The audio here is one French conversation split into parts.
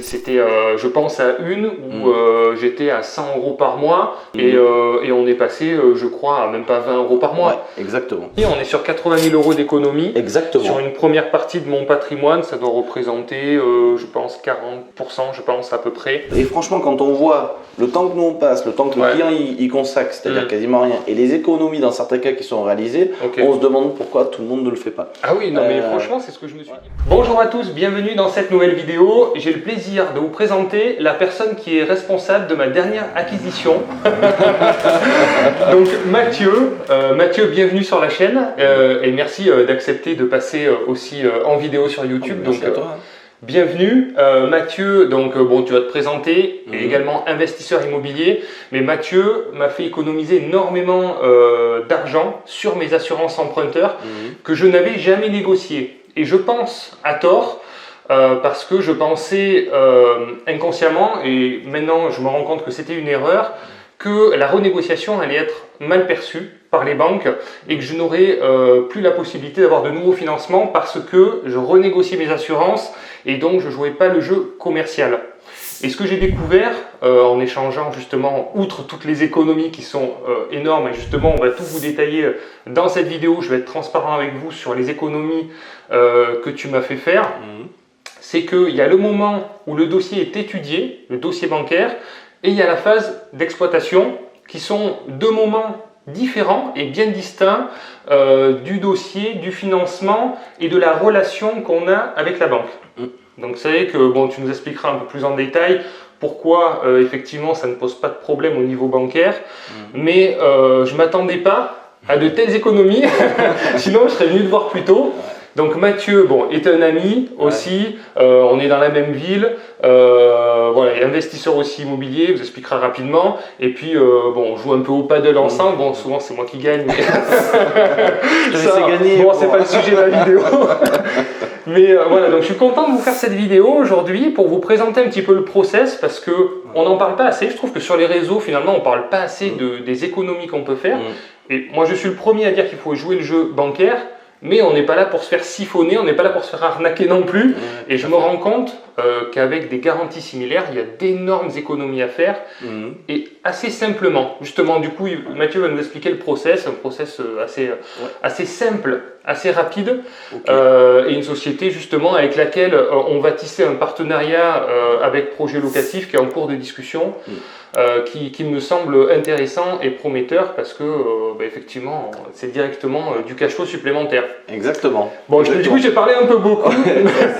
c'était, je pense, à une où j'étais à 100 € par mois et on est passé, je crois, à même pas 20 € par mois. Ouais, exactement. Et on est sur 80 000 € d'économie. Exactement. Sur une première partie de mon patrimoine, ça doit représenter, je pense, 40%, je pense, à peu près. Et franchement, quand on voit le temps que nous on passe, le temps que le client il consacre, c'est-à-dire quasiment rien, et les économies dans certains cas qui sont réalisées, on se demande pourquoi tout le monde ne le fait pas. Ah oui, non mais franchement, c'est ce que je me suis dit. Bonjour à tous, bienvenue dans cette nouvelle vidéo. J'ai le plaisir de vous présenter la personne qui est responsable de ma dernière acquisition. Donc Mathieu, bienvenue sur la chaîne et merci d'accepter de passer aussi en vidéo sur YouTube. Merci à toi. Bienvenue Mathieu, donc bon, tu vas te présenter, et également investisseur immobilier, mais Mathieu m'a fait économiser énormément d'argent sur mes assurances emprunteurs que je n'avais jamais négociées. Et je pense à tort, parce que je pensais inconsciemment, et maintenant je me rends compte que c'était une erreur, que la renégociation allait être mal perçue par les banques et que je n'aurais plus la possibilité d'avoir de nouveaux financements parce que je renégociais mes assurances et donc je ne jouais pas le jeu commercial. Et ce que j'ai découvert en échangeant justement, outre toutes les économies qui sont énormes, et justement on va tout vous détailler dans cette vidéo, je vais être transparent avec vous sur les économies que tu m'as fait faire, c'est qu'il y a le moment où le dossier est étudié, le dossier bancaire, et il y a la phase d'exploitation qui sont deux moments différents et bien distincts du dossier, du financement et de la relation qu'on a avec la banque. Donc vous savez que bon, tu nous expliqueras un peu plus en détail pourquoi effectivement ça ne pose pas de problème au niveau bancaire, mais je ne m'attendais pas à de telles économies, sinon je serais venu te voir plus tôt. Donc Mathieu, bon, est un ami aussi, on est dans la même ville, voilà, et investisseur aussi immobilier, vous expliquera rapidement. Et puis bon, on joue un peu au paddle ensemble. Bon, souvent c'est moi qui gagne, mais ça, gagner, bon, c'est pas le sujet de la vidéo. Mais voilà, donc je suis content de vous faire cette vidéo aujourd'hui pour vous présenter un petit peu le process parce que on n'en parle pas assez. Je trouve que sur les réseaux, finalement, on parle pas assez des économies qu'on peut faire. Et moi, je suis le premier à dire qu'il faut jouer le jeu bancaire. Mais on n'est pas là pour se faire siphonner, on n'est pas là pour se faire arnaquer non plus. Et je me rends compte qu'avec des garanties similaires, il y a d'énormes économies à faire. Et assez simplement. Justement, du coup, Mathieu va nous expliquer le process, un process assez simple, assez rapide. Et une société justement avec laquelle on va tisser un partenariat avec Projet Locatif qui est en cours de discussion. Qui me semble intéressant et prometteur parce que effectivement c'est directement du cash flow supplémentaire. Exactement. Bon, du coup j'ai parlé un peu beaucoup.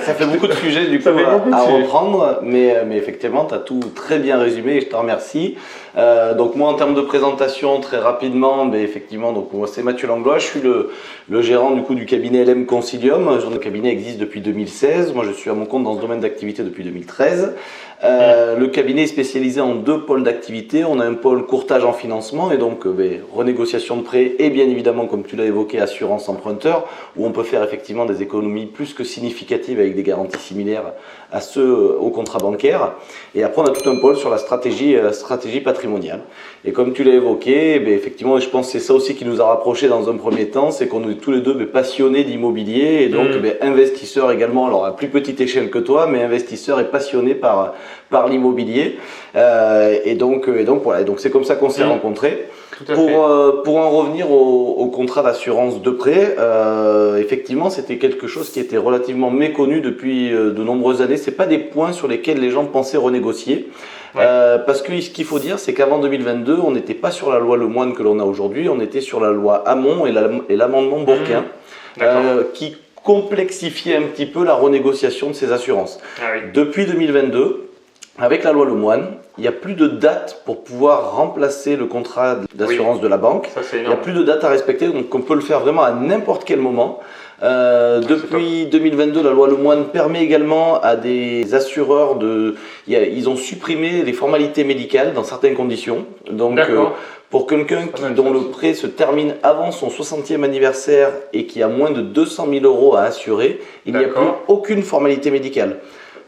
Ça fait beaucoup de sujets du coup à reprendre, mais effectivement tu as tout très bien résumé et je te remercie. Donc moi en termes de présentation très rapidement, effectivement donc moi c'est Mathieu Langlois, je suis le gérant du coup du cabinet LM Consilium. Le cabinet existe depuis 2016, moi je suis à mon compte dans ce domaine d'activité depuis 2013. Le cabinet est spécialisé en deux pôles d'activité. On a un pôle courtage en financement et donc renégociation de prêts et bien évidemment, comme tu l'as évoqué, assurance emprunteur où on peut faire effectivement des économies plus que significatives avec des garanties similaires à ceux au contrat bancaire. Et après, on a tout un pôle sur la stratégie patrimoniale. Et comme tu l'as évoqué, effectivement, je pense que c'est ça aussi qui nous a rapprochés dans un premier temps, c'est qu'on est tous les deux passionnés d'immobilier et donc investisseurs également, alors à plus petite échelle que toi, mais investisseurs et passionnés par l'immobilier. Et donc voilà, et donc c'est comme ça qu'on s'est rencontrés. Pour en revenir au contrat d'assurance de prêt, effectivement c'était quelque chose qui était relativement méconnu depuis de nombreuses années. C'est pas des points sur lesquels les gens pensaient renégocier. Parce que ce qu'il faut dire, c'est qu'avant 2022, on n'était pas sur la loi Lemoine que l'on a aujourd'hui, on était sur la loi Hamon et l'amendement Bourquin, qui complexifiait un petit peu la renégociation de ces assurances. Depuis 2022, avec la loi Lemoine, il n'y a plus de date pour pouvoir remplacer le contrat d'assurance de la banque. Il n'y a plus de date à respecter, donc on peut le faire vraiment à n'importe quel moment. Depuis 2022, la loi Lemoine permet également à des assureurs ils ont supprimé les formalités médicales dans certaines conditions. Donc, pour quelqu'un dont le prêt se termine avant son 60e anniversaire et qui a moins de 200 000 € à assurer, il n'y a plus aucune formalité médicale.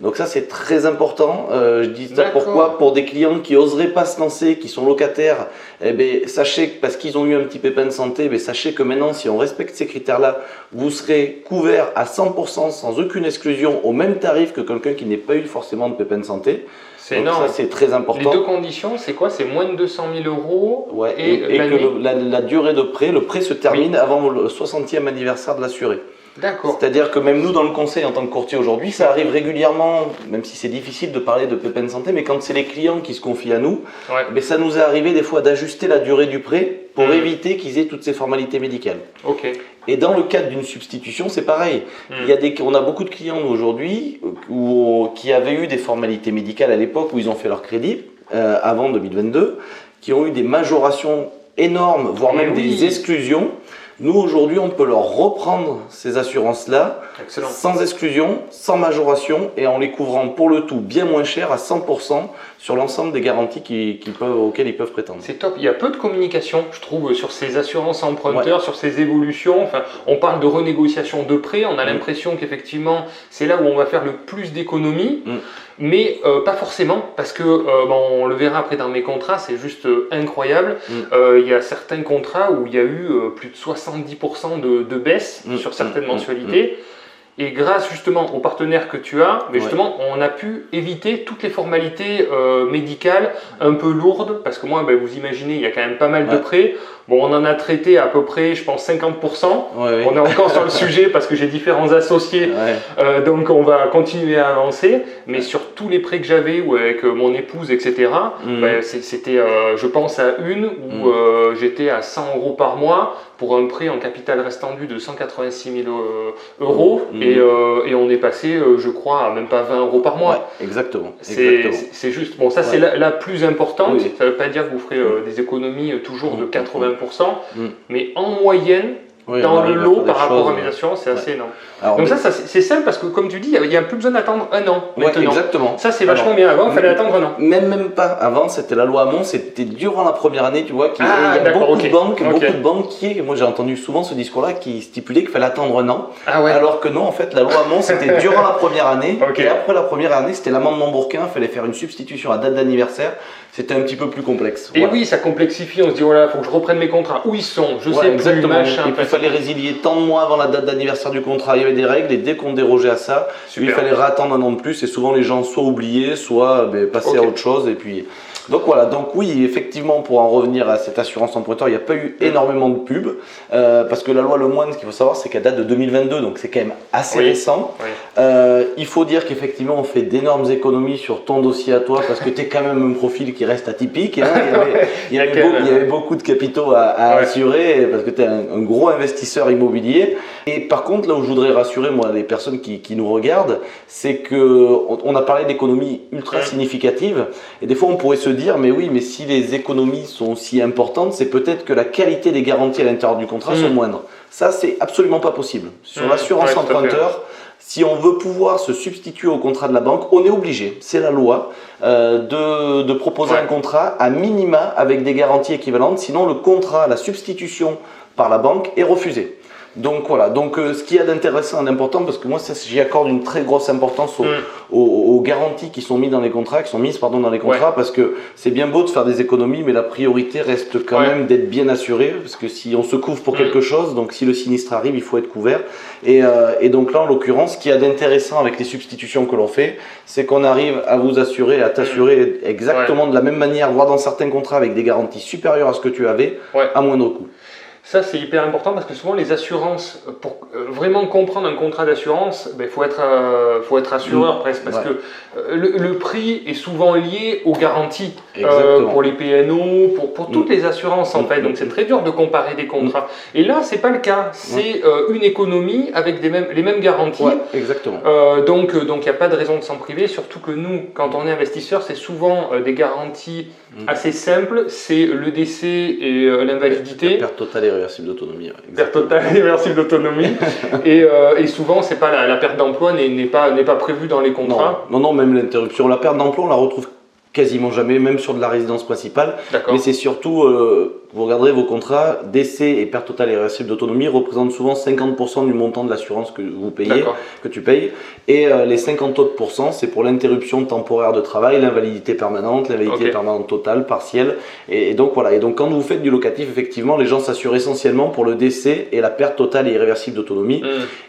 Donc ça c'est très important. Je dis ça pourquoi? Pour des clients qui n'oseraient pas se lancer, qui sont locataires, eh bien, sachez que parce qu'ils ont eu un petit pépin de santé, eh sachez que maintenant si on respecte ces critères-là, vous serez couvert à 100% sans aucune exclusion au même tarif que quelqu'un qui n'ait pas eu forcément de pépin de santé. C'est énorme. Ça c'est très important. Les deux conditions, c'est quoi? C'est moins de 200 000 euros et que la durée de prêt, le prêt se termine avant le 60e anniversaire de l'assuré. D'accord. C'est-à-dire que même nous dans le conseil en tant que courtier aujourd'hui, ça arrive régulièrement, même si c'est difficile de parler de pépins de santé, mais quand c'est les clients qui se confient à nous, mais ça nous est arrivé des fois d'ajuster la durée du prêt pour éviter qu'ils aient toutes ces formalités médicales. Ok. Et dans le cadre d'une substitution, c'est pareil. On a beaucoup de clients aujourd'hui qui avaient eu des formalités médicales à l'époque où ils ont fait leur crédit, avant 2022, qui ont eu des majorations énormes, voire même des exclusions. Nous, aujourd'hui, on peut leur reprendre ces assurances-là sans exclusion, sans majoration et en les couvrant pour le tout bien moins cher à 100% sur l'ensemble des garanties auxquelles ils peuvent prétendre. C'est top. Il y a peu de communication, je trouve, sur ces assurances emprunteurs, sur ces évolutions. Enfin, on parle de renégociation de prêts. On a l'impression qu'effectivement, c'est là où on va faire le plus d'économies. Mais pas forcément, parce que on le verra après dans mes contrats, c'est juste incroyable. Il y a certains contrats où il y a eu plus de 70% de baisse sur certaines mensualités. Et grâce justement aux partenaires que tu as, mais justement, on a pu éviter toutes les formalités médicales un peu lourdes, parce que moi, vous imaginez, il y a quand même pas mal de prêts. Bon, on en a traité à peu près, je pense, 50%. On est encore sur le sujet parce que j'ai différents associés, donc on va continuer à avancer. Mais sur tous les prêts que j'avais ou avec mon épouse, etc., c'était, je pense, à une où j'étais à 100 € par mois pour un prêt en capital restendu de 186 000 euros. Et on est passé, je crois, à même pas 20 € par mois. Exactement. C'est juste, bon, ça c'est la plus importante. Ça ne veut pas dire que vous ferez des économies toujours de 80%, mais en moyenne, dans le lot par rapport à mes assurances, c'est assez énorme. Alors, donc ça c'est simple parce que comme tu dis, il n'y a plus besoin d'attendre un an maintenant. Exactement. Ça c'est vachement bien. Avant, il fallait attendre un an. Même pas. Avant, c'était la loi Hamon, c'était durant la première année, tu vois. Il y a beaucoup de banques qui, moi j'ai entendu souvent ce discours-là, qui stipulait qu'il fallait attendre un an. Alors que non, en fait, la loi Hamon, c'était durant la première année. Et après la première année, c'était l'amendement Bourquin, il fallait faire une substitution à date d'anniversaire. C'était un petit peu plus complexe. Et oui, ça complexifie. On se dit, voilà, il faut que je reprenne mes contrats. Où ils sont? Je sais plus, machin. Et puis il fallait résilier tant de mois avant la date d'anniversaire du contrat. Il y avait des règles et dès qu'on dérogeait à ça, il fallait attendre un an de plus. Et souvent les gens soit oubliaient, soit passaient à autre chose. Et puis donc voilà. Donc oui, effectivement, pour en revenir à cette assurance emprunteur, il n'y a pas eu énormément de pubs parce que la loi Lemoine, ce qu'il faut savoir, c'est qu'elle date de 2022, donc c'est quand même assez récent. Il faut dire qu'effectivement, on fait d'énormes économies sur ton dossier à toi parce que tu es quand même un profil qui reste atypique. Hein. Il y avait beaucoup de capitaux à assurer parce que tu es un gros investisseur immobilier. Et par contre, là où je voudrais rassurer moi les personnes qui nous regardent, c'est qu'on a parlé d'économies ultra significatives et des fois on pourrait se dire mais oui, mais si les économies sont si importantes, c'est peut-être que la qualité des garanties à l'intérieur du contrat sont moindres. Ça, c'est absolument pas possible. Sur l'assurance emprunteur, si on veut pouvoir se substituer au contrat de la banque, on est obligé, c'est la loi, de proposer un contrat à minima avec des garanties équivalentes. Sinon, le contrat, la substitution par la banque est refusé. Donc voilà, ce qu'il y a d'intéressant et d'important, parce que moi j'y accorde une très grosse importance aux garanties qui sont mises dans les contrats, dans les contrats, parce que c'est bien beau de faire des économies, mais la priorité reste quand même d'être bien assuré, parce que si on se couvre pour quelque chose, donc si le sinistre arrive, il faut être couvert. Et donc là, en l'occurrence, ce qu'il y a d'intéressant avec les substitutions que l'on fait, c'est qu'on arrive à vous assurer, à t'assurer exactement de la même manière, voire dans certains contrats avec des garanties supérieures à ce que tu avais, à moindre coût. Ça, c'est hyper important parce que souvent les assurances, pour vraiment comprendre un contrat d'assurance, il faut être assureur presque parce que le prix est souvent lié aux garanties pour les PNO, pour toutes les assurances en fait. Donc c'est très dur de comparer des contrats. Et là, c'est pas le cas. C'est une économie avec les mêmes garanties. Donc il n'y a pas de raison de s'en priver. Surtout que nous, quand on est investisseur, c'est souvent des garanties assez simples. C'est le décès et l'invalidité. La perte totale et réversible d'autonomie. Perte totale et réversible d'autonomie. et souvent, c'est pas la perte d'emploi n'est pas prévue dans les contrats. Non, même l'interruption. La perte d'emploi, on la retrouve quasiment jamais, même sur de la résidence principale. Mais c'est surtout vous regarderez vos contrats, décès et perte totale irréversible d'autonomie représentent souvent 50% du montant de l'assurance que vous payez, que tu payes. Et les 50 autres %, c'est pour l'interruption temporaire de travail, l'invalidité permanente, l'invalidité permanente totale, partielle. Et donc voilà. Et donc quand vous faites du locatif, effectivement, les gens s'assurent essentiellement pour le décès et la perte totale et irréversible d'autonomie,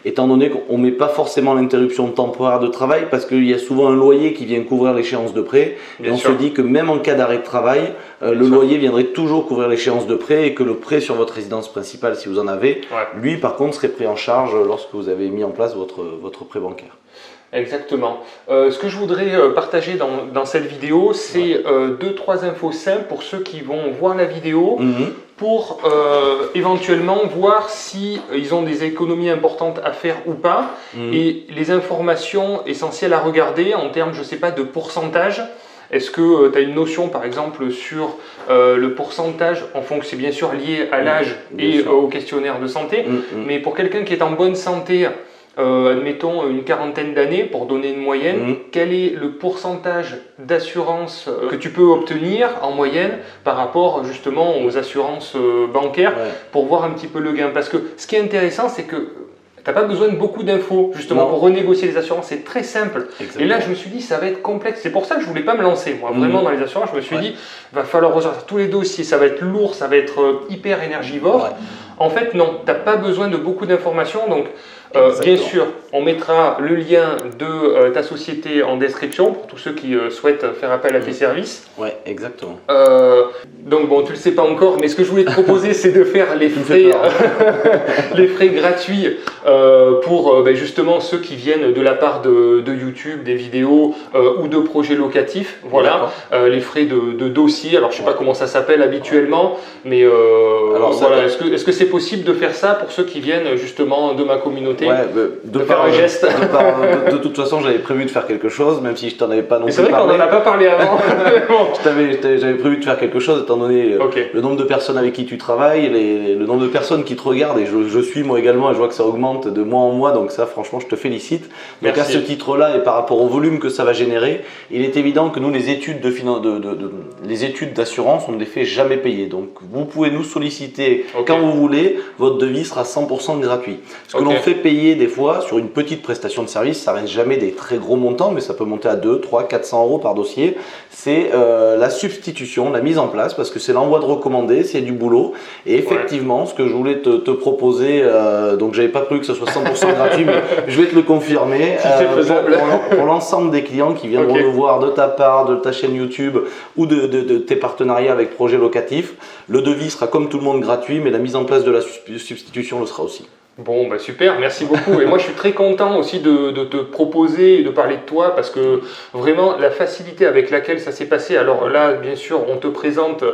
étant donné qu'on ne met pas forcément l'interruption temporaire de travail parce qu'il y a souvent un loyer qui vient couvrir l'échéance de prêt. Et on se dit que même en cas d'arrêt de travail, le loyer viendrait toujours couvrir l'échéance de prêt et que le prêt sur votre résidence principale, si vous en avez, lui par contre serait pris en charge lorsque vous avez mis en place votre prêt bancaire. Exactement. Ce que je voudrais partager dans cette vidéo, c'est 2-3 infos simples pour ceux qui vont voir la vidéo, pour éventuellement voir si ils ont des économies importantes à faire ou pas, et les informations essentielles à regarder en termes, je sais pas, de pourcentage. Est-ce que tu as une notion par exemple sur le pourcentage, en fonction, c'est bien sûr lié à l'âge et au questionnaire de santé, mais pour quelqu'un qui est en bonne santé, admettons une quarantaine d'années, pour donner une moyenne, quel est le pourcentage d'assurance que tu peux obtenir en moyenne par rapport justement aux assurances bancaires, pour voir un petit peu le gain? Parce que ce qui est intéressant, c'est que tu n'as pas besoin de beaucoup d'infos justement pour renégocier les assurances, c'est très simple. Exactement. Et là je me suis dit ça va être complexe, c'est pour ça que je ne voulais pas me lancer moi, vraiment dans les assurances. Je me suis dit va falloir ressortir tous les dossiers, ça va être lourd, ça va être hyper énergivore. En fait non, tu n'as pas besoin de beaucoup d'informations, donc bien sûr on mettra le lien de ta société en description pour tous ceux qui souhaitent faire appel à tes services. Ouais, exactement. Donc bon, tu le sais pas encore, mais ce que je voulais te proposer c'est de faire les frais, les frais gratuits pour justement ceux qui viennent de la part de YouTube, des vidéos ou de projets locatifs. Voilà, les frais de dossier. Alors je sais pas comment ça s'appelle habituellement, mais alors, voilà, est-ce que c'est possible de faire ça pour ceux qui viennent justement de ma communauté? De faire un geste. De toute façon, j'avais prévu de faire quelque chose, même si je t'en avais pas non plus parlé. C'est vrai qu'on n'en a pas parlé avant. J'avais prévu de faire quelque chose, étant donné le nombre de personnes avec qui tu travailles, le nombre de personnes qui te regardent, et je suis moi également, et je vois que ça augmente de mois en mois, donc ça franchement je te félicite. Donc à ce titre-là, et par rapport au volume que ça va générer, il est évident que nous les études les études d'assurance, on ne les fait jamais payer. Donc vous pouvez nous solliciter quand vous voulez, votre devis sera 100% gratuit. Ce que l'on fait payer des fois sur une petite prestation de service, ça reste jamais des très gros montants, mais ça peut monter à 2, 3, 400 € par dossier. C'est la substitution, la mise en place, parce que c'est l'envoi de recommandé, c'est du boulot. Et effectivement, ce que je voulais te proposer, donc j'avais pas prévu que ce soit 100% gratuit, mais je vais te le confirmer, pour l'ensemble des clients qui viendront nous voir de ta part, de ta chaîne YouTube ou de tes partenariats avec projets locatifs, le devis sera comme tout le monde gratuit, mais la mise en place de la substitution le sera aussi. Bon, bah super, merci beaucoup. Et moi, je suis très content aussi de te proposer et de parler de toi, parce que vraiment, la facilité avec laquelle ça s'est passé. Alors là, bien sûr, on te présente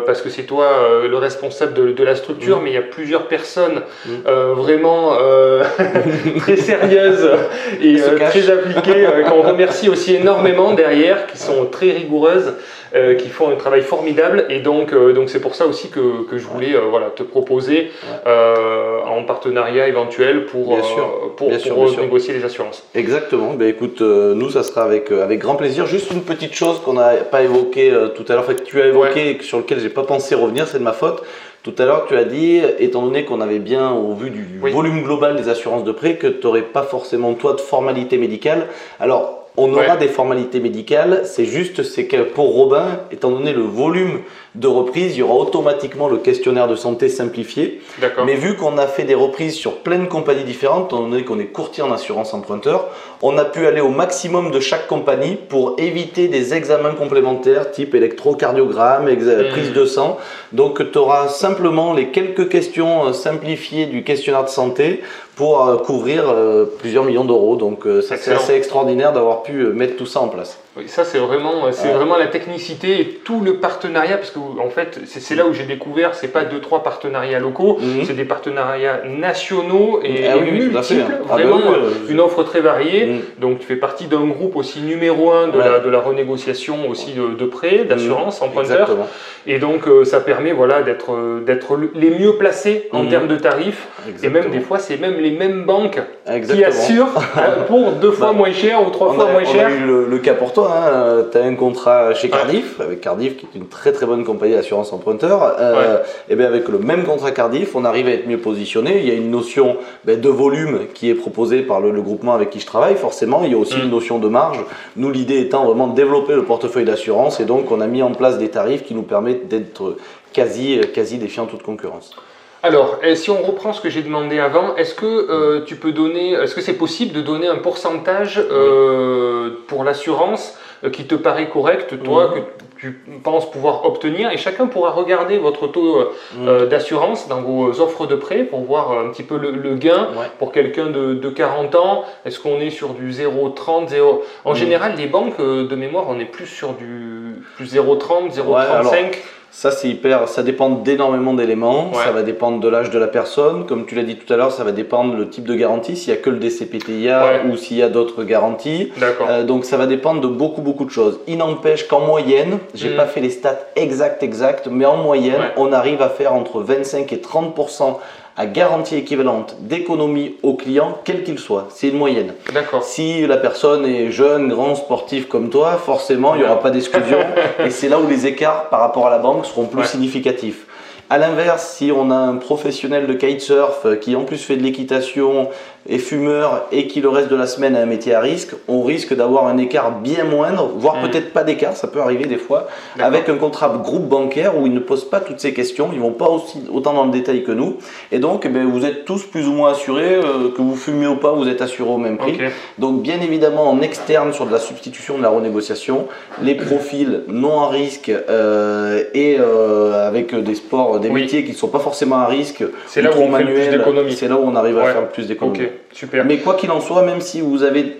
parce que c'est toi le responsable de la structure, mais il y a plusieurs personnes vraiment très sérieuses et très appliquées, qu'on remercie aussi énormément derrière, qui sont très rigoureuses, qui font un travail formidable. Et donc c'est pour ça aussi que je voulais te proposer en partenariat éventuel pour négocier les assurances. Exactement. Ben, écoute, nous ça sera avec grand plaisir. Juste une petite chose qu'on n'a pas évoquée tout à l'heure, que tu as évoqué et sur lequel j'ai pas pensé revenir, c'est de ma faute. Tout à l'heure, tu as dit, étant donné qu'on avait bien, au vu du volume global des assurances de prêt, que tu n'aurais pas forcément toi de formalité médicale. Alors, on aura des formalités médicales, c'est que pour Robin, étant donné le volume de reprises, il y aura automatiquement le questionnaire de santé simplifié. Mais vu qu'on a fait des reprises sur plein de compagnies différentes, étant donné qu'on est courtier en assurance emprunteur, on a pu aller au maximum de chaque compagnie pour éviter des examens complémentaires type électrocardiogramme, prise de sang. Donc tu auras simplement les quelques questions simplifiées du questionnaire de santé pour couvrir plusieurs millions d'euros. Donc c'est assez extraordinaire d'avoir pu mettre tout ça en place. Oui, ça c'est vraiment la technicité et tout le partenariat, parce que en fait c'est là où j'ai découvert, c'est pas 2-3 partenariats locaux, c'est des partenariats nationaux et multiples, vraiment une offre très variée. Donc tu fais partie d'un groupe aussi numéro 1 de la renégociation aussi de prêts, d'assurance emprunteur. Et donc ça permet d'être les mieux placés en termes de tarifs. Et même des fois c'est même les mêmes banques qui assurent pour 2 fois moins cher ou 3 fois moins cher. On a eu le cas pour toi. toi, hein, tu as un contrat chez Cardif, avec Cardif qui est une très très bonne compagnie d'assurance emprunteur. Et bien avec le même contrat Cardif, on arrive à être mieux positionné. Il y a une notion de volume qui est proposée par le groupement avec qui je travaille. Forcément, il y a aussi une notion de marge. Nous, l'idée étant vraiment de développer le portefeuille d'assurance, et donc on a mis en place des tarifs qui nous permettent d'être quasi défiant toute concurrence. Alors, si on reprend ce que j'ai demandé avant, est-ce que tu peux donner, est-ce que c'est possible de donner un pourcentage pour l'assurance qui te paraît correct, toi, que tu penses pouvoir obtenir, et chacun pourra regarder votre taux d'assurance dans vos offres de prêt pour voir un petit peu le gain pour quelqu'un de 40 ans. Est-ce qu'on est sur du 0,30, 0... En général, les banques, de mémoire, on est plus sur du plus 0,30, 0,35. Ça, c'est hyper, ça dépend d'énormément d'éléments. Ça va dépendre de l'âge de la personne. Comme tu l'as dit tout à l'heure, ça va dépendre le type de garantie, s'il n'y a que le DCPTIA ou s'il y a d'autres garanties. Donc ça va dépendre de beaucoup de choses. Il n'empêche qu'en moyenne, j'ai pas fait les stats exactes, mais en moyenne, on arrive à faire entre 25 et 30% à garantie équivalente d'économie au client, quel qu'il soit. C'est une moyenne. Si la personne est jeune, grand, sportif comme toi, forcément, il n'y aura pas d'exclusion. Et c'est là où les écarts par rapport à la banque seront plus significatifs. A l'inverse, si on a un professionnel de kitesurf qui en plus fait de l'équitation, est fumeur et qui le reste de la semaine a un métier à risque, on risque d'avoir un écart bien moindre, voire peut-être pas d'écart, ça peut arriver des fois, avec un contrat groupe bancaire où ils ne posent pas toutes ces questions, ils vont pas autant dans le détail que nous, et donc vous êtes tous plus ou moins assurés, que vous fumez ou pas, vous êtes assurés au même prix. Donc bien évidemment en externe sur de la substitution, de la renégociation, les profils non à risque avec des sports, des métiers qui ne sont pas forcément à risque, c'est là où on fait le plus d'économie. C'est là où on arrive à faire le plus d'économie. Super. Mais quoi qu'il en soit, même si vous avez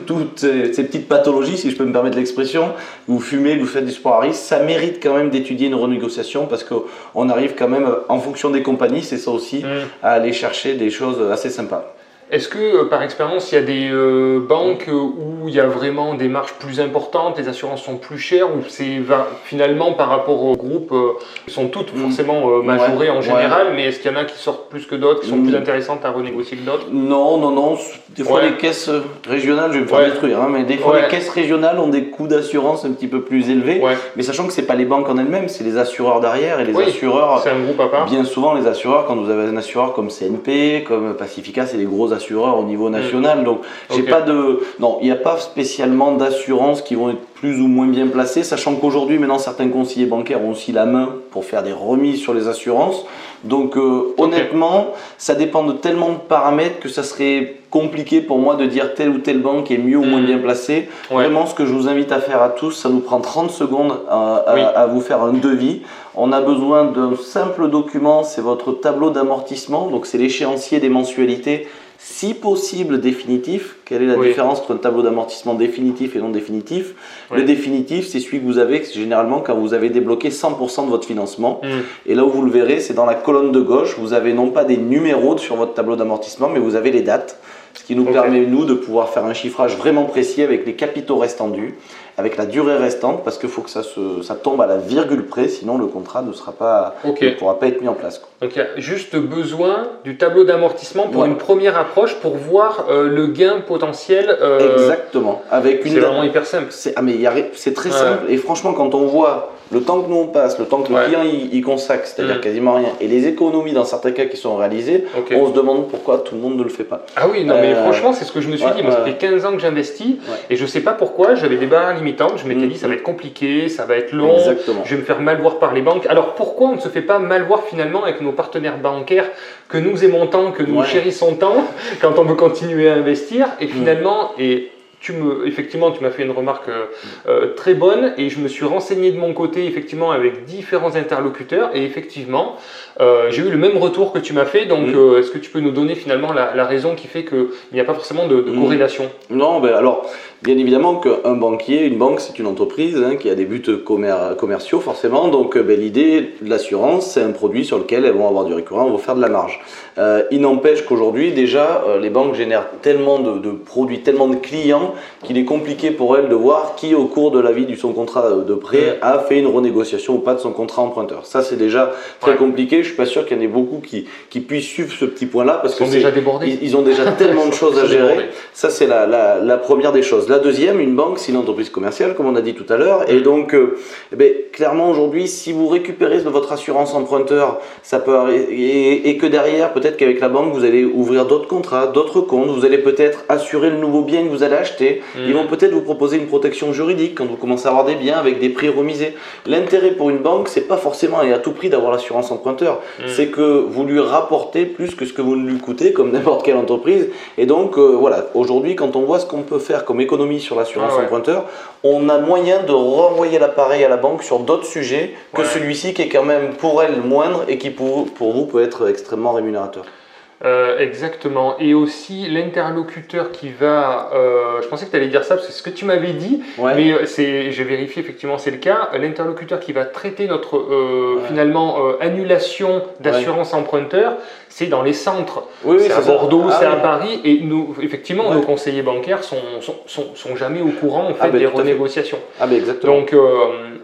toutes ces petites pathologies, si je peux me permettre l'expression, vous fumez, vous faites du sport à risque, ça mérite quand même d'étudier une renégociation parce qu'on arrive quand même, en fonction des compagnies, c'est ça aussi, à aller chercher des choses assez sympas. Est-ce que, par expérience, il y a des banques où il y a vraiment des marges plus importantes, les assurances sont plus chères, ou c'est finalement par rapport au groupe, sont toutes forcément majorées en général, mais est-ce qu'il y en a qui sortent plus que d'autres, qui sont plus intéressantes à renégocier que d'autres? Non. Des fois, les caisses régionales, je vais me faire détruire, hein, mais des fois, les caisses régionales ont des coûts d'assurance un petit peu plus élevés, mais sachant que ce n'est pas les banques en elles-mêmes, c'est les assureurs derrière, et les assureurs, c'est un groupe à part. Bien souvent, les assureurs, quand vous avez un assureur comme CNP, comme Pacifica, c'est des gros assureurs au niveau national, donc j'ai pas de... Non, il n'y a pas spécialement d'assurances qui vont être plus ou moins bien placées, sachant qu'aujourd'hui, maintenant, certains conseillers bancaires ont aussi la main pour faire des remises sur les assurances. Donc honnêtement, ça dépend de tellement de paramètres que ça serait compliqué pour moi de dire telle ou telle banque est mieux ou moins bien placée. Vraiment, ce que je vous invite à faire à tous, ça nous prend 30 secondes à vous faire un devis. On a besoin d'un simple document, c'est votre tableau d'amortissement, donc c'est l'échéancier des mensualités, si possible définitif. Quelle est la différence entre un tableau d'amortissement définitif et non définitif? Le définitif, c'est celui que vous avez généralement quand vous avez débloqué 100% de votre financement. Et là où vous le verrez, c'est dans la colonne de gauche. Vous avez non pas des numéros sur votre tableau d'amortissement, mais vous avez les dates. Ce qui nous permet, nous, de pouvoir faire un chiffrage vraiment précis avec les capitaux restants dus, avec la durée restante, parce qu'il faut que ça tombe à la virgule près, sinon le contrat ne pourra pas être mis en place. Donc il y a juste besoin du tableau d'amortissement pour une première approche, pour voir le gain potentiel. Exactement. C'est vraiment hyper simple. C'est très simple, et franchement, quand on voit le temps que nous on passe, le temps que le client il consacre, c'est-à-dire quasiment rien, et les économies dans certains cas qui sont réalisées, on se demande pourquoi tout le monde ne le fait pas. Ah oui, non mais franchement c'est ce que je me suis dit, moi ça fait 15 ans que j'investis, et je sais pas pourquoi, j'avais des barrières limitantes, je m'étais dit ça va être compliqué, ça va être long, je vais me faire mal voir par les banques. Alors pourquoi on ne se fait pas mal voir finalement avec nos partenaires bancaires que nous aimons tant, que nous chérissons tant, quand on veut continuer à investir, et finalement, effectivement, tu m'as fait une remarque très bonne, et je me suis renseigné de mon côté effectivement avec différents interlocuteurs, et effectivement j'ai eu le même retour que tu m'as fait. Donc est-ce que tu peux nous donner finalement la raison qui fait qu'il n'y a pas forcément de corrélation? Non, alors bien évidemment qu'un banquier, une banque, c'est une entreprise qui a des buts commerciaux forcément. Donc l'idée de l'assurance, c'est un produit sur lequel elles vont avoir du récurrent, elles vont faire de la marge. Il n'empêche qu'aujourd'hui déjà les banques génèrent tellement de produits, tellement de clients clients qu'il est compliqué pour elle de voir qui, au cours de la vie de son contrat de prêt, a fait une renégociation ou pas de son contrat emprunteur. Ça, c'est déjà très compliqué. Je suis pas sûr qu'il y en ait beaucoup qui puissent suivre ce petit point-là parce que ils ont déjà tellement de choses à gérer. Ça, c'est la première des choses. La deuxième, une banque, c'est une entreprise commerciale, comme on a dit tout à l'heure. Et donc, clairement, aujourd'hui, si vous récupérez de votre assurance emprunteur, ça peut et que derrière, peut-être qu'avec la banque, vous allez ouvrir d'autres contrats, d'autres comptes, vous allez peut-être assurer le nouveau bien que vous allez acheter. Ils vont peut-être vous proposer une protection juridique quand vous commencez à avoir des biens avec des prix remisés. L'intérêt pour une banque, c'est pas forcément et à tout prix d'avoir l'assurance emprunteur. C'est que vous lui rapportez plus que ce que vous ne lui coûtez, comme n'importe quelle entreprise. Et donc, voilà, aujourd'hui, quand on voit ce qu'on peut faire comme économie sur l'assurance emprunteur, on a moyen de renvoyer l'appareil à la banque sur d'autres sujets que celui-ci qui est quand même pour elle moindre et qui pour vous peut être extrêmement rémunérateur. Exactement. Et aussi l'interlocuteur qui va, je pensais que tu allais dire ça parce que c'est ce que tu m'avais dit, mais j'ai vérifié effectivement c'est le cas, l'interlocuteur qui va traiter notre finalement annulation d'assurance emprunteur, c'est dans les centres, c'est à Bordeaux, c'est à Paris, et nous, effectivement, nos conseillers bancaires sont jamais au courant en fait, des renégociations. Exactement.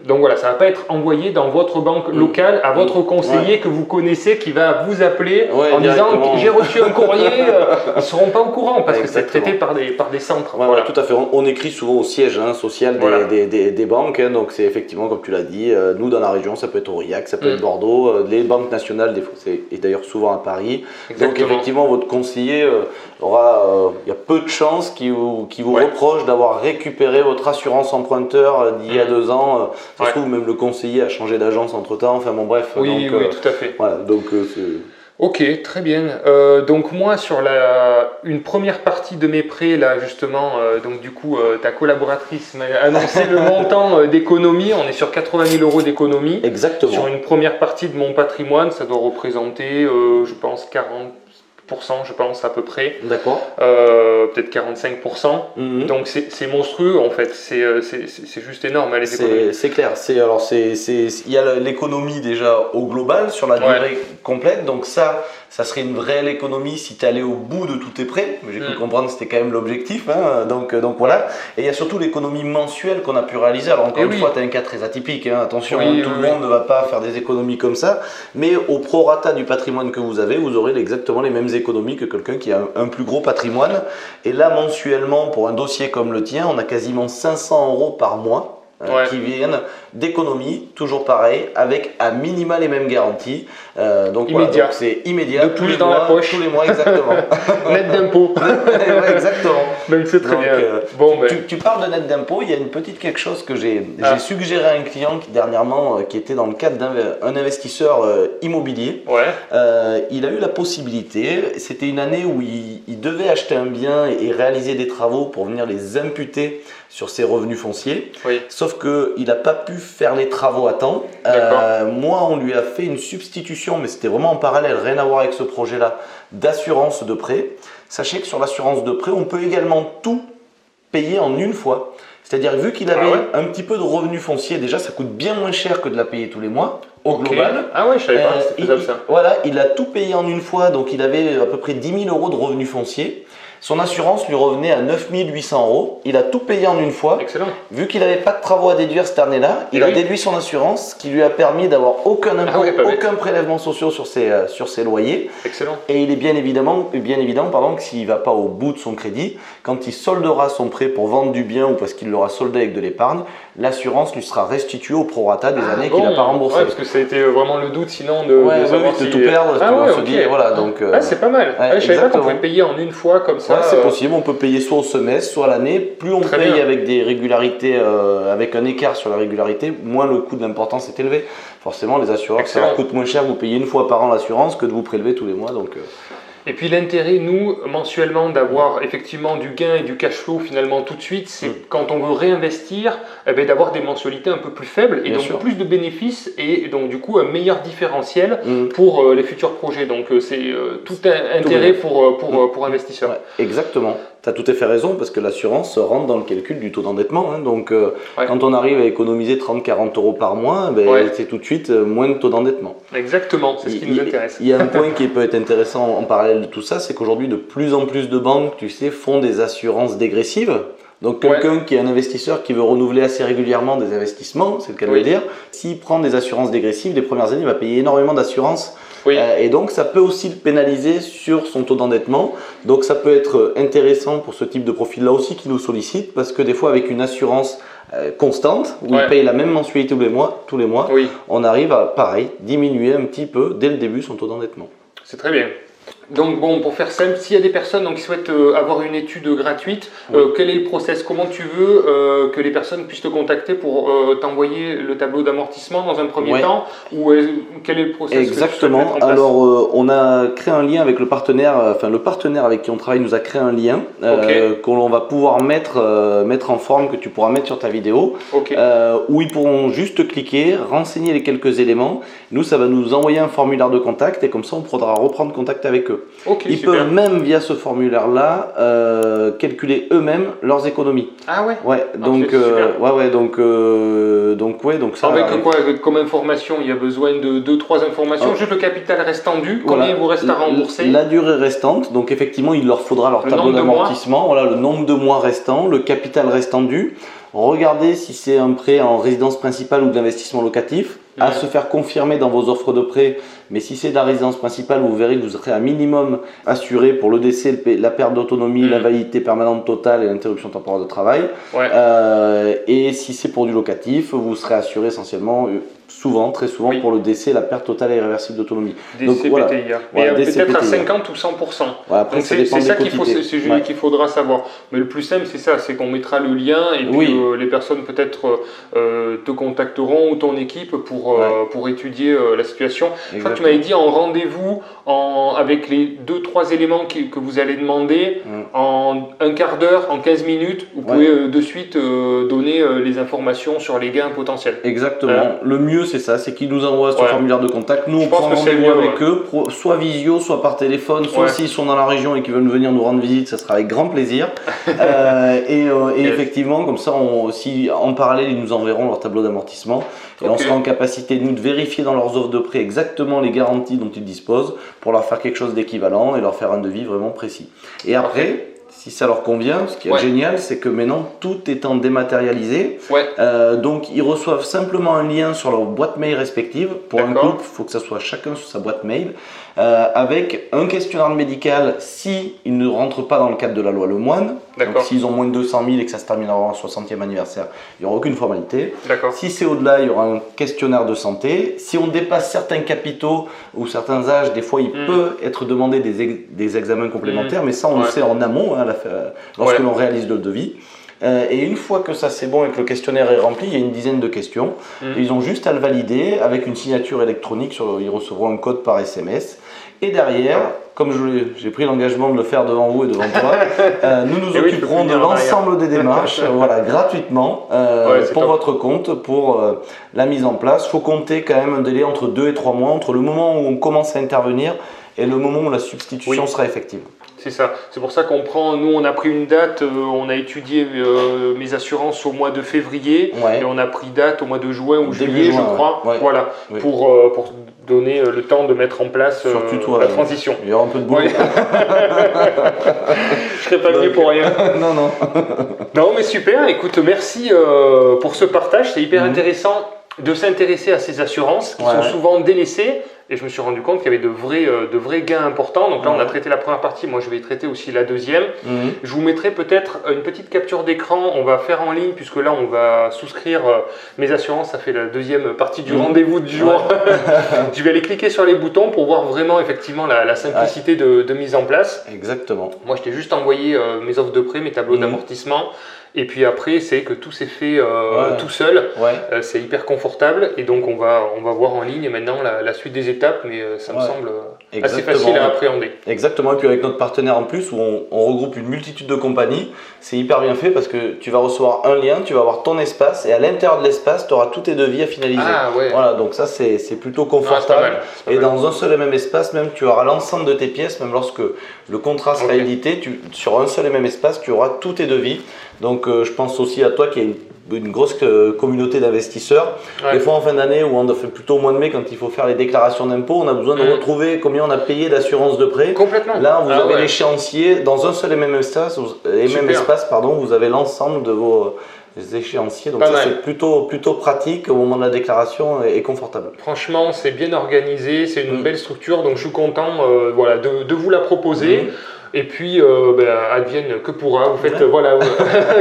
Donc voilà, ça ne va pas être envoyé dans votre banque locale à votre conseiller que vous connaissez qui va vous appeler en disant j'ai reçu un courrier, ils ne seront pas au courant parce que c'est traité par des centres. Voilà, tout à fait. On écrit souvent au siège social des banques, donc c'est effectivement comme tu l'as dit, nous dans la région ça peut être Aurillac, ça peut être Bordeaux, les banques nationales des fois, et d'ailleurs souvent à Paris. Donc effectivement votre conseiller il y a peu de chances qu'il vous reproche d'avoir récupéré votre assurance emprunteur d'il y a 2 ans. Ça se trouve même le conseiller a changé d'agence entre temps, enfin bon bref. Oui, tout à fait. Voilà, donc Ok, très bien. Donc moi sur une première partie de mes prêts là justement, donc du coup ta collaboratrice m'a annoncé le montant d'économie. On est sur 80 000 euros d'économie. Exactement. Sur une première partie de mon patrimoine, ça doit représenter, je pense 40%, je pense à peu près. D'accord. Peut-être 45%. Donc c'est monstrueux en fait. C'est juste énorme les économies. C'est clair. Il y a l'économie déjà au global sur la durée complète. Donc ça serait une réelle économie si tu allais au bout de tous tes prêts. J'ai pu comprendre que c'était quand même l'objectif. Donc voilà. Et il y a surtout l'économie mensuelle qu'on a pu réaliser. Alors encore une fois, tu as un cas très atypique. Attention, tout le monde ne va pas faire des économies comme ça. Mais au prorata du patrimoine que vous avez, vous aurez exactement les mêmes économies que quelqu'un qui a un plus gros patrimoine. Et là, mensuellement, pour un dossier comme le tien, on a quasiment 500 euros par mois qui viennent d'économies, toujours pareil, avec à minima les mêmes garanties. Donc immédiat. C'est immédiat. De plus dans la poche. Tous les mois, exactement. Net d'impôt. Exactement. Donc c'est très bien. Tu parles de net d'impôt, il y a une petite quelque chose que j'ai suggéré à un client dernièrement qui était dans le cadre d'un investisseur immobilier. Il a eu la possibilité, c'était une année où il devait acheter un bien et réaliser des travaux pour venir les imputer sur ses revenus fonciers. Sauf qu'il n'a pas pu faire les travaux à temps. Moi, on lui a fait une substitution, mais c'était vraiment en parallèle, rien à voir avec ce projet-là, d'assurance de prêt. Sachez que sur l'assurance de prêt, on peut également tout payer en une fois. C'est-à-dire, vu qu'il avait un petit peu de revenus fonciers, déjà, ça coûte bien moins cher que de la payer tous les mois, au global. Ah ouais, je savais pas, c'était faisable ça. Voilà, il a tout payé en une fois, donc il avait à peu près 10 000 euros de revenus fonciers. Son assurance lui revenait à 9 800 euros. Il a tout payé en une fois. Excellent. Vu qu'il n'avait pas de travaux à déduire cette année-là, il a déduit son assurance, ce qui lui a permis d'avoir aucun impôt, aucun prélèvement social sur ses loyers. Excellent. Et il est bien évident que s'il ne va pas au bout de son crédit, quand il soldera son prêt pour vendre du bien ou parce qu'il l'aura soldé avec de l'épargne, l'assurance lui sera restituée au prorata des années qu'il n'a pas remboursées. Parce que ça a été vraiment le doute sinon de tout perdre. Voilà, donc, c'est pas mal. Je savais pas qu'on pouvait payer en une fois comme ça. C'est possible, on peut payer soit au semestre, soit à l'année. Plus on paye avec des régularités, avec un écart sur la régularité, moins le coût de l'importance est élevé. Forcément, les assureurs, ça leur coûte moins cher, vous payez une fois par an l'assurance que de vous prélever tous les mois. Et puis l'intérêt, nous, mensuellement, d'avoir effectivement du gain et du cash flow finalement tout de suite, c'est quand on veut réinvestir, d'avoir des mensualités un peu plus faibles et donc plus de bénéfices et donc du coup un meilleur différentiel pour les futurs projets. Donc c'est tout un intérêt pour investisseurs. Ouais, exactement. Tu as tout à fait raison parce que l'assurance rentre dans le calcul du taux d'endettement. Donc quand on arrive à économiser 30-40 euros par mois, c'est tout de suite moins de taux d'endettement. Exactement, c'est ce qui nous intéresse. Il y a un point qui peut être intéressant en parallèle de tout ça, c'est qu'aujourd'hui de plus en plus de banques, font des assurances dégressives. Donc quelqu'un qui est un investisseur qui veut renouveler assez régulièrement des investissements, c'est le cas de le dire, s'il prend des assurances dégressives, les premières années, il va payer énormément d'assurances. Et donc ça peut aussi le pénaliser sur son taux d'endettement. Donc ça peut être intéressant pour ce type de profil-là aussi qui nous sollicite, parce que des fois avec une assurance constante, où il paye la même mensualité tous les mois, on arrive à, pareil, diminuer un petit peu dès le début son taux d'endettement. C'est très bien. Donc bon, pour faire simple, s'il y a des personnes qui souhaitent avoir une étude gratuite, quel est le process? Comment tu veux que les personnes puissent te contacter pour t'envoyer le tableau d'amortissement dans un premier temps? Ou quel est le process? Exactement. Alors on a créé un lien avec le partenaire, le partenaire avec qui on travaille nous a créé un lien qu'on va pouvoir mettre en forme, que tu pourras mettre sur ta vidéo, où ils pourront juste cliquer, renseigner les quelques éléments. Nous, ça va nous envoyer un formulaire de contact et comme ça on pourra reprendre contact avec eux. Ils peuvent même via ce formulaire-là calculer eux-mêmes leurs économies. Ah ouais. Donc ça. Avec quoi comme information? Il y a besoin de 2-3 informations. Juste le capital restant dû. Combien il vous reste à rembourser? La durée restante. Donc effectivement, il leur faudra leur tableau d'amortissement. Voilà le nombre de mois restants, le capital restant dû. Regardez si c'est un prêt en résidence principale ou de l'investissement locatif, à se faire confirmer dans vos offres de prêt. Mais si c'est de la résidence principale, vous verrez que vous serez à minimum assuré pour le décès, la perte d'autonomie, l'invalidité permanente totale et l'interruption temporaire de travail. Et si c'est pour du locatif, vous serez assuré essentiellement, très souvent, pour le décès, la perte totale et irréversible d'autonomie. DCPTIA. Peut-être à 50 ou 100%. Après, c'est ça qu'il faudra savoir. Mais le plus simple, c'est ça, c'est qu'on mettra le lien et puis les personnes peut-être te contacteront ou ton équipe pour étudier la situation. Je crois que tu m'avais dit en rendez-vous avec les 2-3 éléments que vous allez demander en un quart d'heure, en 15 minutes, vous pouvez de suite donner les informations sur les gains potentiels. Exactement. Le mieux, c'est ça, c'est qu'ils nous envoient ce formulaire de contact. Nous, on prend rendez-vous avec eux, soit visio, soit par téléphone, soit s'ils sont dans la région et qu'ils veulent venir nous rendre visite, ça sera avec grand plaisir. Et effectivement, comme ça, si en parallèle, ils nous enverront leur tableau d'amortissement. Et on sera en capacité, nous, de vérifier dans leurs offres de prêt exactement les garanties dont ils disposent pour leur faire quelque chose d'équivalent et leur faire un devis vraiment précis. Et après, si ça leur convient, ce qui est génial, c'est que maintenant, tout étant dématérialisé, donc ils reçoivent simplement un lien sur leur boîte mail respective. Pour un couple, il faut que ça soit chacun sur sa boîte mail, avec un questionnaire médical s'ils ne rentrent pas dans le cadre de la loi Lemoine. Donc s'ils ont moins de 200 000 et que ça se termine avant leur 60e anniversaire, il n'y aura aucune formalité. Si c'est au-delà, il y aura un questionnaire de santé. Si on dépasse certains capitaux ou certains âges, des fois il peut être demandé des examens complémentaires, mais ça on le sait en amont, lorsque l'on réalise le devis. Et une fois que ça c'est bon et que le questionnaire est rempli, il y a une dizaine de questions. Ils ont juste à le valider avec une signature électronique, ils recevront un code par SMS. Et derrière, comme j'ai pris l'engagement de le faire devant vous et devant toi, nous occuperons de l'ensemble des démarches gratuitement pour votre compte, pour la mise en place. Il faut compter quand même un délai entre 2 et 3 mois, entre le moment où on commence à intervenir et le moment où la substitution sera effective. C'est ça, c'est pour ça qu'on on a pris une date, on a étudié mes assurances au mois de février et on a pris date au mois de juin ou juillet, je crois, pour donner le temps de mettre en place la transition. Il y aura un peu de boulot. Je serais pas venu pour rien. Non mais super, écoute, merci pour ce partage, c'est hyper intéressant de s'intéresser à ces assurances qui sont souvent délaissées. Et je me suis rendu compte qu'il y avait de vrais gains importants. Donc là, on a traité la première partie. Moi, je vais traiter aussi la deuxième. Je vous mettrai peut-être une petite capture d'écran. On va faire en ligne puisque là, on va souscrire mes assurances. Ça fait la deuxième partie du rendez-vous du jour. Je vais aller cliquer sur les boutons pour voir vraiment effectivement la simplicité de mise en place. Exactement. Moi, je t'ai juste envoyé mes offres de prêt, mes tableaux d'amortissement. Et puis après, c'est que tout s'est fait tout seul. C'est hyper confortable. Et donc, on va voir en ligne maintenant la suite des étapes. Mais ça me semble assez facile à appréhender. Exactement. Et puis avec notre partenaire en plus, où on regroupe une multitude de compagnies, c'est hyper bien fait parce que tu vas recevoir un lien, tu vas avoir ton espace. Et à l'intérieur de l'espace, tu auras tous tes devis à finaliser. Voilà, donc ça, c'est plutôt confortable. Et dans un seul et même espace, même, tu auras l'ensemble de tes pièces. Même lorsque le contrat sera édité, sur un seul et même espace, tu auras tous tes devis. Donc je pense aussi à toi qui a une une grosse communauté d'investisseurs. Des fois en fin d'année ou on fait plutôt au mois de mai quand il faut faire les déclarations d'impôts, on a besoin de retrouver combien on a payé d'assurance de prêt. Complètement. Là, vous avez l'échéancier dans un seul et même espace, vous avez l'ensemble de vos échéanciers. Donc ça, c'est plutôt pratique au moment de la déclaration et confortable. Franchement, c'est bien organisé, c'est une belle structure, donc je suis content voilà, de vous la proposer. Et puis, advienne que pourra, vous faites voilà,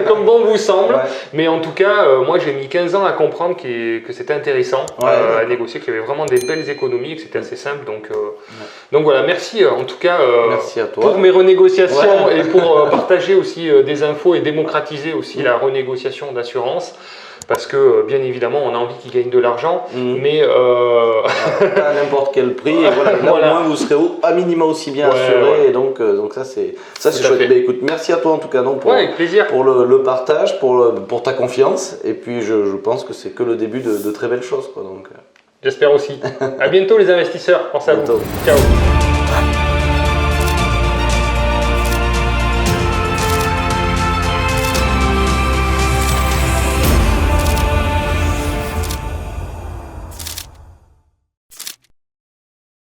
comme bon vous semble. Mais en tout cas, moi j'ai mis 15 ans à comprendre que c'était intéressant à négocier, qu'il y avait vraiment des belles économies, que c'était assez simple. Donc voilà, merci en tout cas merci à toi. pour mes renégociations et pour partager aussi des infos et démocratiser aussi la renégociation d'assurance. Parce que bien évidemment on a envie qu'ils gagnent de l'argent, mais pas à n'importe quel prix, et voilà, là au moins vous serez à minima aussi bien assuré, et donc ça c'est chouette. Bah, écoute, merci à toi en tout cas avec plaisir. Pour le partage, pour ta confiance, et puis je pense que c'est que le début de très belles choses, quoi, donc. J'espère aussi. À bientôt les investisseurs, pensez à vous. Ciao.